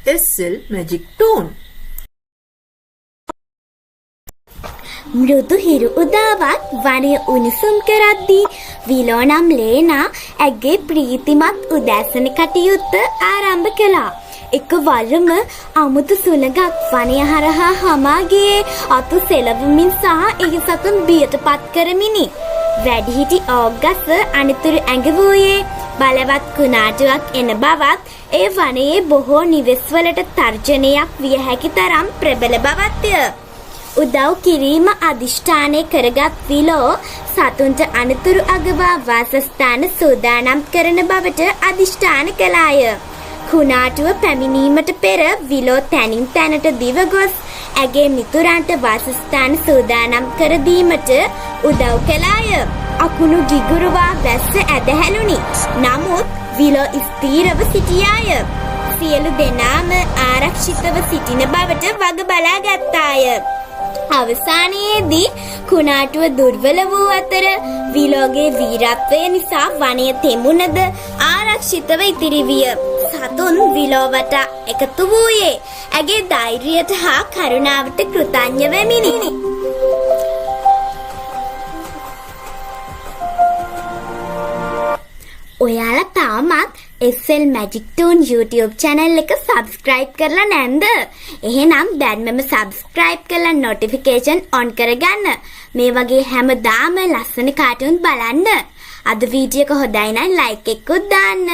SL Magic Tone. මෘදු හිරු උදාවත් වනය උණුසුම් කරද්දී විලෝ නම් ලේනා ඇගේ ප්‍රීතිමත් උදෑසන කටයුත්ත ආරම්භ කළා. එකවරම අමුතු සුළඟක් වනය හරහා හමා ගියේ අතු සෙලවමින් සහ එහි සතුන් බියටපත් කරමිනි. වැඩිහිටි ඕග්ගස අනතුරු ඇඟවූයේ බලවත් කුණාටුවක් එන බවත් ඒ වනයේ බොහෝ නිවෙස්වලට තර්ජනයක් විය හැකි තරම් ප්‍රබල බවත්ය. උදව් කිරීම අදිෂ්ඨානය කරගත් විලෝ සතුන්ට අනතුරු අගවා වාසස්ථාන සූදානම් කරන බවට අදිෂ්ඨාන කළාය. කුණාටුව පැමිණීමට පෙර විලෝ තැනින් තැනට දිව ගොස් ඇගේ මිතුරන්ට වාසස්ථාන සූදානම් කර දීමට උදව් කළාය. අකුණු ගිගුරුවා වැස්ස ඇදහැළුණි. නමුත් විලෝ ස්ථීරව සිටියාය. සියලු දෙනාම ආරක්ෂිතව සිටින බවට වග බලා ගත්තාය. අවසානයේදී කුණාටුව දුර්වල වූ අතර විලෝගේ වීරත්වය නිසා වනය තෙමුණද ආරක්ෂිතව ඉතිරි විය. සතුන් විලෝවට එකතු වූයේ ඇගේ ධෛර්යයට හා කරුණාවට කෘතඥ වෙමිනි. ඔයාලා තාමත් SL Magic Tone YouTube channel එක subscribe කරලා නැන්ද? එහෙනම් දැන්මම subscribe කරලා notification on කරගන්න. මේ වගේ හැමදාම ලස්සන cartoon බලන්න. අද වීඩියෝ එක හොඳයි නම් like එකකුත් දාන්න.